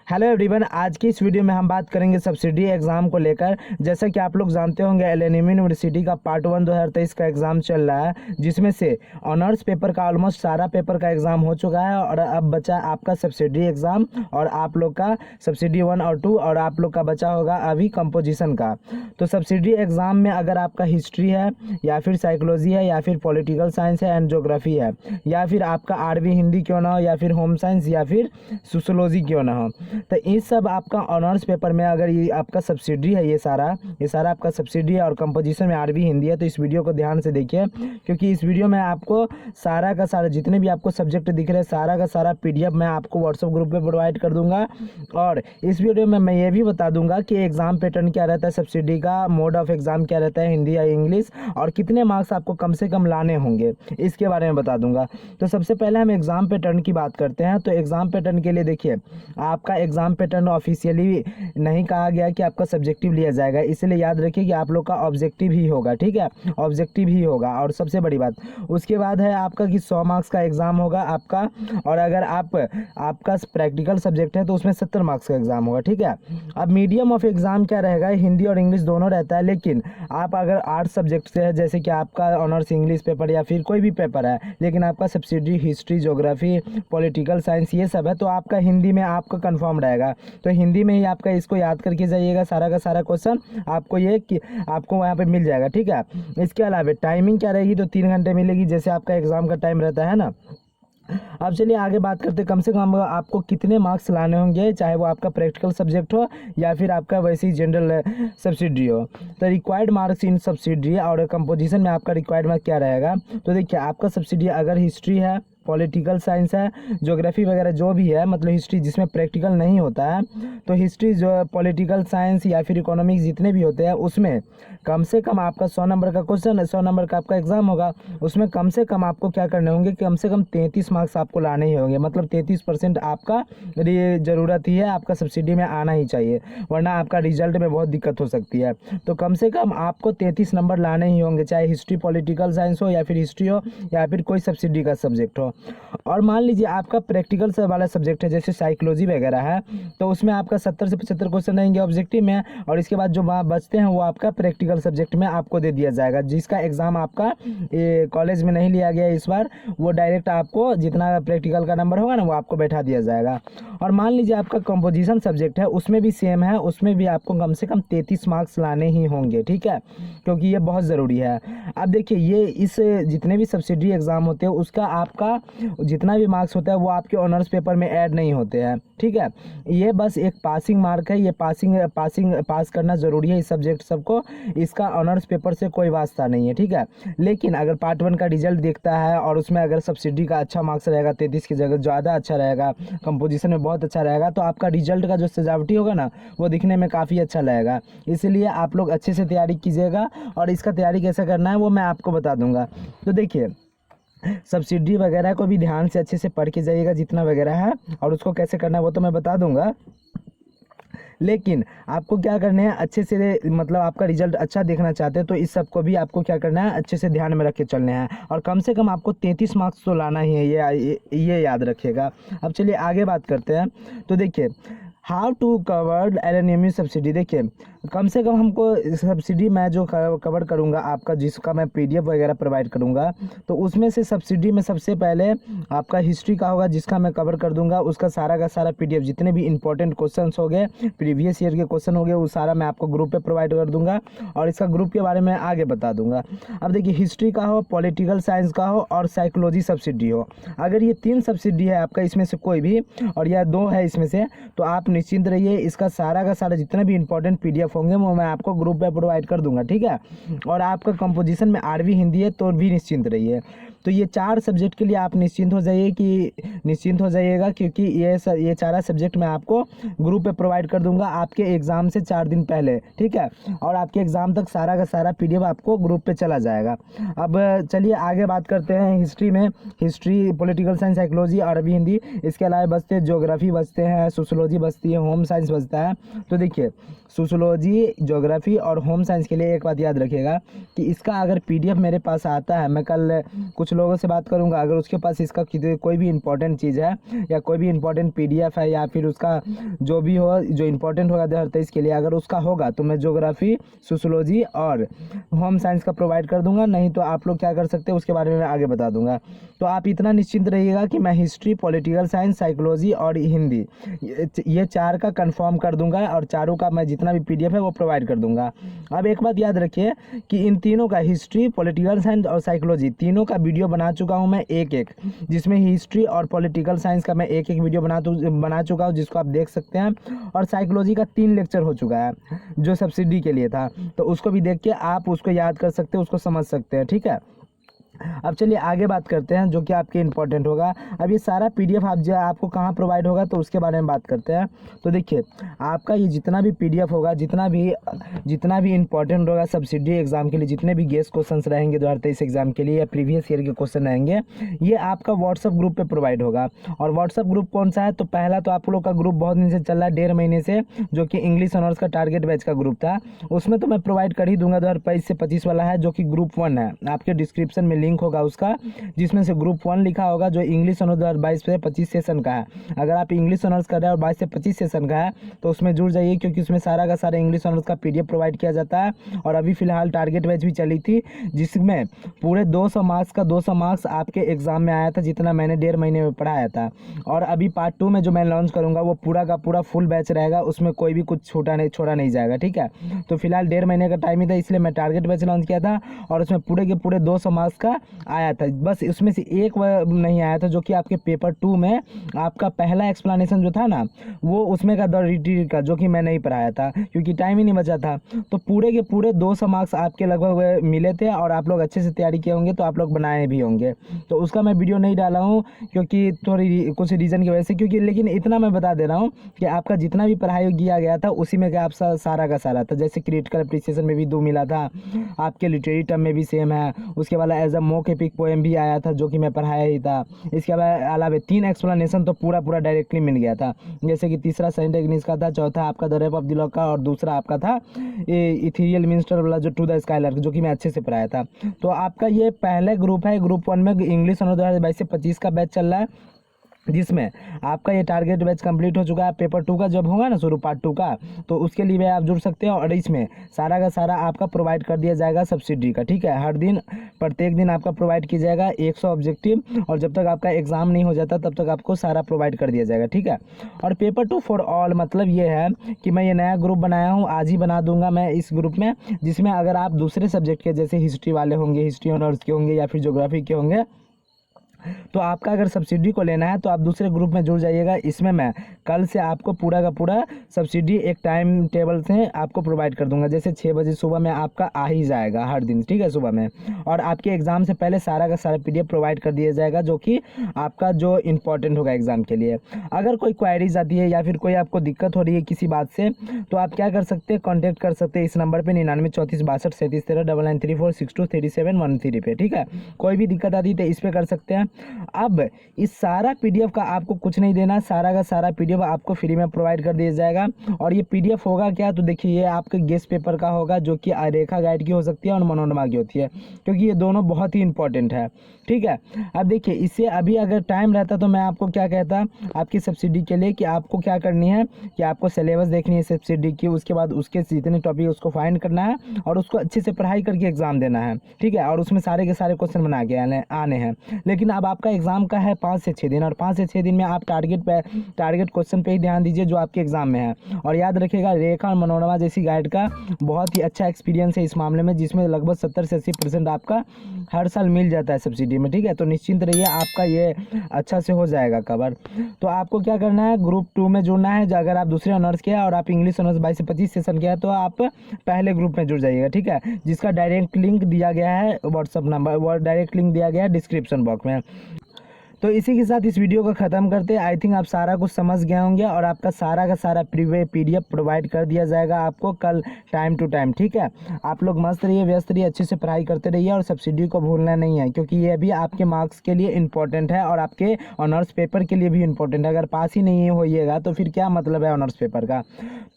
Hello everyone, आज की इस वीडियो में हम बात करेंगे सब्सिडी एग्ज़ाम को लेकर। जैसा कि आप लोग जानते होंगे, एलएनएम यूनिवर्सिटी का पार्ट 1 2023 का एग्ज़ाम चल रहा है, जिसमें से ऑनर्स पेपर का ऑलमोस्ट सारा पेपर का एग्ज़ाम हो चुका है और अब बचा आपका सब्सिडी एग्ज़ाम और आप लोग का सब्सिडी 1 और 2 और आप लोग का बचा होगा अभी कंपोजिशन का। तो सब्सिडी एग्ज़ाम में अगर आपका हिस्ट्री है या फिर साइकोलॉजी है या फिर पॉलिटिकल साइंस है एंड ज्योग्राफी है या फिर आपका आरबी हिंदी क्यों ना हो या फिर होम साइंस या फिर सोशोलॉजी क्यों ना हो, तो इस सब आपका ऑनर्स पेपर में अगर ये आपका सब्सिडी है, ये सारा आपका सब्सिडी है और कंपोजिशन में आरबी हिंदी है, तो इस वीडियो को ध्यान से देखिए, क्योंकि इस वीडियो में आपको सारा का सारा जितने भी आपको सब्जेक्ट दिख रहे हैं सारा का सारा पीडीएफ मैं आपको व्हाट्सएप ग्रुप पे प्रोवाइड कर दूंगा। और इस वीडियो में मैं ये भी बता दूंगा कि एग्ज़ाम पैटर्न क्या रहता है, सब्सिडी का मोड ऑफ एग्ज़ाम क्या रहता है, हिंदी या इंग्लिश, और कितने मार्क्स आपको कम से कम लाने होंगे, इसके बारे में बता दूंगा। तो सबसे पहले हम एग्ज़ाम पैटर्न की बात करते हैं। तो एग्ज़ाम पैटर्न के लिए देखिए, आपका एग्ज़ाम पैटर्न ऑफिशियली नहीं कहा गया कि आपका सब्जेक्टिव लिया जाएगा, इसलिए याद रखिए कि आप लोग का ऑब्जेक्टिव ही होगा, ठीक है, ऑब्जेक्टिव ही होगा। और सबसे बड़ी बात उसके बाद है आपका कि 100 मार्क्स का एग्ज़ाम होगा आपका, और अगर आपका प्रैक्टिकल सब्जेक्ट है तो उसमें 70 मार्क्स का एग्ज़ाम होगा, ठीक है। अब मीडियम ऑफ एग्ज़ाम क्या रहेगा, हिंदी और इंग्लिश दोनों रहता है, लेकिन आप अगर आर्ट्स सब्जेक्ट से है, जैसे कि आपका ऑनर्स इंग्लिश पेपर या फिर कोई भी पेपर है, लेकिन आपका subsidy history geography political science ये सब है, तो आपका हिंदी में आपका कंफर्म रहेगा। तो हिंदी में ही आपका इसको याद करके जाइएगा, सारा का सारा क्वेश्चन आपको ये कि आपको वहाँ पे मिल जाएगा, ठीक है। इसके अलावा टाइमिंग क्या रहेगी, तो 3 घंटे मिलेगी, जैसे आपका एग्ज़ाम का टाइम रहता है ना। अब चलिए आगे बात करते हैं, कम से कम आपको कितने मार्क्स लाने होंगे, चाहे वो आपका प्रैक्टिकल सब्जेक्ट हो या फिर आपका वैसे ही जनरल सब्सिडी हो। तो रिक्वायर्ड मार्क्स इन सब्सिडी और कंपोजिशन में आपका रिक्वायर्ड मार्क्स क्या रहेगा। तो देखिए, आपका सब्सिडी अगर हिस्ट्री है, पॉलिटिकल साइंस है, ज्योग्राफी वगैरह जो भी है, मतलब हिस्ट्री जिसमें प्रैक्टिकल नहीं होता है, तो हिस्ट्री जो पॉलिटिकल साइंस या फिर इकोनॉमिक्स जितने भी होते हैं उसमें कम से कम आपका 100 नंबर का क्वेश्चन, 100 नंबर का आपका एग्ज़ाम होगा, उसमें कम से कम आपको क्या करने होंगे, कम से कम 33 मार्क्स आपको लाने ही होंगे, मतलब 33% आपका ये ज़रूरत ही है, आपका सब्सिडी में आना ही चाहिए, वरना आपका रिजल्ट में बहुत दिक्कत हो सकती है। तो कम से कम आपको 33 नंबर लाने ही होंगे, चाहे हिस्ट्री पॉलिटिकल साइंस हो या फिर हिस्ट्री हो या फिर कोई सब्सिडी का सब्जेक्ट हो। और मान लीजिए आपका प्रैक्टिकल से वाला सब्जेक्ट है, जैसे साइकोलॉजी वगैरह है, तो उसमें आपका 70 से 75 क्वेश्चन रहेंगे ऑब्जेक्टिव में, और इसके बाद जो बचते हैं वो आपका प्रैक्टिकल सब्जेक्ट में आपको दे दिया जाएगा, जिसका एग्ज़ाम आपका कॉलेज में नहीं लिया गया इस बार, वो डायरेक्ट आपको जितना प्रैक्टिकल का नंबर होगा ना वो आपको बैठा दिया जाएगा। और मान लीजिए आपका कंपोजिशन सब्जेक्ट है, उसमें भी सेम है, उसमें भी आपको कम से कम 33 मार्क्स लाने ही होंगे, ठीक है, क्योंकि ये बहुत ज़रूरी है। अब देखिए, ये इस जितने भी सब्सिडी एग्ज़ाम होते हैं उसका आपका जितना भी मार्क्स होता है वो आपके ऑनर्स पेपर में ऐड नहीं होते हैं, ठीक है। ये बस एक पासिंग मार्क है, ये पास करना ज़रूरी है इस सब्जेक्ट सबको, इसका ऑनर्स पेपर से कोई वास्ता नहीं है, ठीक है। लेकिन अगर पार्ट 1 का रिजल्ट देखता है और उसमें अगर सब्सिडी का अच्छा मार्क्स रहेगा, 33 की जगह ज़्यादा अच्छा रहेगा, कंपोजिशन में बहुत अच्छा रहेगा, तो आपका रिजल्ट का जो सजावटी होगा ना वो दिखने में काफ़ी अच्छा लगेगा। इसलिए आप लोग अच्छे से तैयारी कीजिएगा, और इसका तैयारी कैसे करना है वो मैं आपको बता दूंगा। तो देखिए, सब्सिडी वगैरह को भी ध्यान से अच्छे से पढ़ के जाइएगा जितना वगैरह है, और उसको कैसे करना है वो तो मैं बता दूंगा, लेकिन आपको क्या करना है अच्छे से, मतलब आपका रिजल्ट अच्छा देखना चाहते हैं तो इस सब को भी आपको क्या करना है अच्छे से ध्यान में रख के चलने हैं, और कम से कम आपको 33 मार्क्स तो लाना ही है, ये याद रखिएगा। अब चलिए आगे बात करते हैं। तो देखिए, how to cover LNM subsidy. देखिए, कम से कम हमको सब्सिडी मैं जो कवर करूँगा आपका, जिसका मैं पीडीएफ वगैरह प्रोवाइड करूँगा, तो उसमें से सब्सिडी में सबसे पहले आपका हिस्ट्री का होगा, जिसका मैं कवर कर दूँगा, उसका सारा का सारा पीडीएफ जितने भी इंपॉर्टेंट क्वेश्चंस हो गए, प्रीवियस ईयर के क्वेश्चन हो गए, वो सारा मैं आपको ग्रुप पे प्रोवाइड कर दूँगा, और इसका ग्रुप के बारे में आगे बता दूँगा। अब देखिए, हिस्ट्री का हो, पॉलिटिकल साइंस का हो और साइकोलॉजी सब्सिडी हो, अगर ये 3 सब्सिडी है आपका इसमें से कोई भी, और यह 2 है इसमें से, तो आप निश्चिंत रहिए, इसका सारा का सारा जितना भी इंपॉर्टेंट पीडीएफ होंगे वो मैं आपको ग्रुप पे प्रोवाइड कर दूंगा, ठीक है। और आपका कंपोजिशन में आरबी हिंदी है तो भी निश्चिंत रहिए। तो ये 4 सब्जेक्ट के लिए आप निश्चिंत हो जाइएगा, क्योंकि ये सारा सब्जेक्ट मैं आपको ग्रुप पे प्रोवाइड कर दूंगा आपके एग्ज़ाम से 4 दिन पहले, ठीक है, और आपके एग्ज़ाम तक सारा का सारा पीडीएफ आपको ग्रुप पे चला जाएगा। अब चलिए आगे बात करते हैं। हिस्ट्री में हिस्ट्री, पॉलिटिकल साइंस, साइकोलॉजी, अरबी हिंदी, इसके अलावा बचते हैं ज्योग्राफी बचते हैं, सोशोलॉजी बचती है, होम साइंस बचता है। तो देखिए, सोशोलॉजी, ज्योग्राफी और होम साइंस के लिए एक बात याद रखिएगा कि इसका अगर पीडीएफ मेरे पास आता है, मैं कल कुछ कुछ लोगों से बात करूँगा, अगर उसके पास इसका कोई भी इंपॉर्टेंट चीज़ है या कोई भी इंपॉर्टेंट PDF है या फिर उसका जो भी हो जो इंपॉर्टेंट होगा 2023 के लिए, अगर उसका होगा तो मैं ज्योग्राफी, सोशियोलॉजी और होम साइंस का प्रोवाइड कर दूंगा। नहीं तो आप लोग क्या कर सकते हैं उसके बारे में मैं आगे बता दूंगा। तो आप इतना निश्चिंत रहिएगा कि मैं हिस्ट्री, पॉलिटिकल साइंस, साइकोलॉजी और हिंदी ये 4 का कंफर्म कर दूंगा और चारों का मैं जितना भी PDF है वो प्रोवाइड कर दूंगा। अब एक बात याद रखिए कि इन तीनों का, हिस्ट्री, पॉलिटिकल साइंस और साइकोलॉजी, तीनों का वीडियो बना चुका हूँ मैं एक, जिसमें हिस्ट्री और पॉलिटिकल साइंस का मैं एक वीडियो बना चुका हूँ जिसको आप देख सकते हैं, और साइकोलॉजी का 3 लेक्चर हो चुका है जो सब्सिडी के लिए था, तो उसको भी देख के आप उसको याद कर सकते हैं, उसको समझ सकते हैं। ठीक है, अब चलिए आगे बात करते हैं जो कि आपके इंपॉर्टेंट होगा। अब ये सारा PDF आपको कहाँ प्रोवाइड होगा तो उसके बारे में बात करते हैं। तो देखिए, आपका ये जितना भी PDF होगा, जितना भी इंपॉर्टेंट होगा सब्सिडी एग्जाम के लिए, जितने भी गेस्ट क्वेश्चंस रहेंगे 2023 एग्जाम के लिए या प्रीवियस ईयर के क्वेश्चन रहेंगे, ये आपका व्हाट्सअप ग्रुप पे प्रोवाइड होगा। और व्हाट्सअप ग्रुप कौन सा है? तो पहला तो आप लोग का ग्रुप बहुत दिन से चल रहा है, 1.5 महीने से, जो कि इंग्लिश ऑनर्स का टारगेट बैच का ग्रुप था। उसमें तो मैं प्रोवाइड कर ही दूंगा, 2023 से 25 वाला है जो कि ग्रुप 1 है। आपके डिस्क्रिप्शन में लिंक होगा उसका, जिसमें से ग्रुप 1 लिखा होगा जो इंग्लिश ऑनर्स 2022 से 25 सेशन का है। अगर आप इंग्लिश ऑनर्स कर रहे हैं और 22 से 25 सेशन का है तो उसमें जुड़ जाइए, क्योंकि उसमें सारा का सारा इंग्लिश ऑनर्स का PDF प्रोवाइड किया जाता है। और अभी फिलहाल टारगेट बैच भी चली थी जिसमें पूरे 200 मार्क्स का 200 मार्क्स आपके एग्जाम में आया था, जितना मैंने 1.5 महीने में पढ़ाया था। और अभी पार्ट 2 में जो मैं लॉन्च करूंगा वो पूरा का पूरा फुल बैच रहेगा, उसमें कोई भी कुछ छोड़ा नहीं जाएगा। ठीक है, तो फिलहाल 1.5 महीने का टाइम ही था, इसलिए मैं टारगेट बैच लॉन्च किया था और उसमें पूरे के पूरे 200 मार्क्स का आया था। बस उसमें से एक नहीं आया था जो कि आपके पेपर 2 में आपका पहला एक्सप्लेनेशन जो था ना, वो उसमें का रीड का, जो कि मैं नहीं पढ़ाया था क्योंकि टाइम ही नहीं बचा था। तो पूरे के पूरे 200 मार्क्स आपके लगभग मिले थे और आप लोग अच्छे से तैयारी किए होंगे, तो आप लोग बनाए भी होंगे। तो उसका मैं वीडियो नहीं डाला हूँ क्योंकि थोड़ी कुछ रीज़न की वजह से, क्योंकि लेकिन इतना मैं बता दे रहा हूँ कि आपका जितना भी पढ़ाई किया गया था उसी में क्या आप सारा का सारा था। जैसे क्रिटिकल अप्रिसिएशन में भी 2 मिला था, आपके लिटरेरी टर्म में भी सेम है, उसके बाद as a mock epic poem भी आया था जो कि मैं पढ़ाया ही था। इसके अलावा 3 एक्सप्लेनेशन तो पूरा डायरेक्टली मिल गया था, जैसे कि तीसरा सेंट एग्निस का था, चौथा आपका the rape of the lock का, और दूसरा आपका था इथेरियल मिनिस्टर वाला जो टू द स्काईलर, जो कि मैं अच्छे से पढ़ाया था। तो आपका ये पहले ग्रुप है, ग्रुप 1 में इंग्लिश ऑनर्स 2022 से 25 का बैच चल रहा है, जिसमें आपका ये टारगेट बैच कंप्लीट हो चुका है। पेपर 2 का जब होगा ना शुरू, पार्ट 2 का, तो उसके लिए भी आप जुड़ सकते हो और इसमें सारा का सारा आपका प्रोवाइड कर दिया जाएगा सब्सिडी का। ठीक है, हर दिन प्रत्येक दिन आपका प्रोवाइड किया जाएगा 100 ऑब्जेक्टिव, और जब तक आपका एग्जाम नहीं हो जाता तब तक आपको सारा प्रोवाइड कर दिया जाएगा। ठीक है, और पेपर 2 फॉर ऑल मतलब ये है कि मैं ये नया ग्रुप बनाया हूँ, आज ही बना दूंगा मैं इस ग्रुप में, जिसमें अगर आप दूसरे सब्जेक्ट के जैसे हिस्ट्री वाले होंगे, हिस्ट्री ऑनर्स के होंगे या फिर ज्योग्राफी के होंगे, तो आपका अगर सब्सिडी को लेना है तो आप दूसरे ग्रुप में जुड़ जाइएगा। इसमें मैं कल से आपको पूरा का पूरा सब्सिडी एक टाइम टेबल से आपको प्रोवाइड कर दूंगा, जैसे 6 बजे सुबह में आपका आ ही जाएगा हर दिन। ठीक है, सुबह में, और आपके एग्जाम से पहले सारा का सारा PDF प्रोवाइड कर दिया जाएगा जो कि आपका जो इंपॉर्टेंट होगा एग्जाम के लिए। अगर कोई क्वायरीज आती है या फिर कोई आपको दिक्कत हो रही है किसी बात से, तो आप क्या कर सकते हैं, कॉन्टैक्ट कर सकते हैं इस नंबर पर 99 34 62 37 13 9934 62 37 13 पे। ठीक है, कोई भी दिक्कत आती है तो इस पर कर सकते हैं। अब इस सारा PDF का आपको कुछ नहीं देना, सारा का सारा PDF आपको फ्री में प्रोवाइड कर दिया जाएगा। और ये PDF होगा क्या, तो देखिए ये आपके गेस्ट पेपर का होगा जो कि रेखा गाइड की हो सकती है और मनोरमा की होती है, क्योंकि ये दोनों बहुत ही इंपॉर्टेंट है। ठीक है, अब देखिए इससे अभी अगर टाइम रहता तो मैं आपको क्या कहता आपकी सब्सिडी के लिए कि आपको क्या करनी है कि आपको सिलेबस देखनी है सब्सिडी की, उसके बाद उसके जितने टॉपिक उसको फाइंड करना है और उसको अच्छे से पढ़ाई करके एग्जाम देना है। ठीक है, और उसमें सारे के सारे क्वेश्चन बना के आने हैं। लेकिन अब आपका एग्जाम का है 5 से 6 दिन, और 5 से 6 दिन में आप टारगेट क्वेश्चन पे ही ध्यान दीजिए जो आपके एग्जाम में है। और याद रखिएगा रेखा और मनोरमा जैसी गाइड का बहुत ही अच्छा एक्सपीरियंस है इस मामले में, जिसमें लगभग 70 से 80% आपका हर साल मिल जाता है सब्सिडी में। ठीक है, तो निश्चिंत रहिए आपका ये अच्छा से हो जाएगा कवर। तो आपको क्या करना है, ग्रुप 2 में जुड़ना है। अगर आप दूसरे ऑनर्स के हैं और आप इंग्लिश ऑनर्स 22 से 25 सेशन के हैं तो आप पहले ग्रुप में जुड़ जाइएगा। ठीक है, जिसका डायरेक्ट लिंक दिया गया है व्हाट्सअप नंबर, वो डायरेक्ट लिंक दिया गया है डिस्क्रिप्शन बॉक्स में। तो इसी के साथ इस वीडियो को ख़त्म करते हैं। आई थिंक आप सारा कुछ समझ गए होंगे और आपका सारा का सारा PDF प्रोवाइड कर दिया जाएगा आपको कल टाइम टू टाइम। ठीक है, आप लोग मस्त रहिए, व्यस्त रहिए, अच्छे से पढ़ाई करते रहिए और सब्सिडी को भूलना नहीं है, क्योंकि ये भी आपके मार्क्स के लिए इंपॉर्टेंट है और आपके ऑनर्स पेपर के लिए भी इंपॉर्टेंट है। अगर पास ही नहीं होइएगा तो फिर क्या मतलब है ऑनर्स पेपर का। तो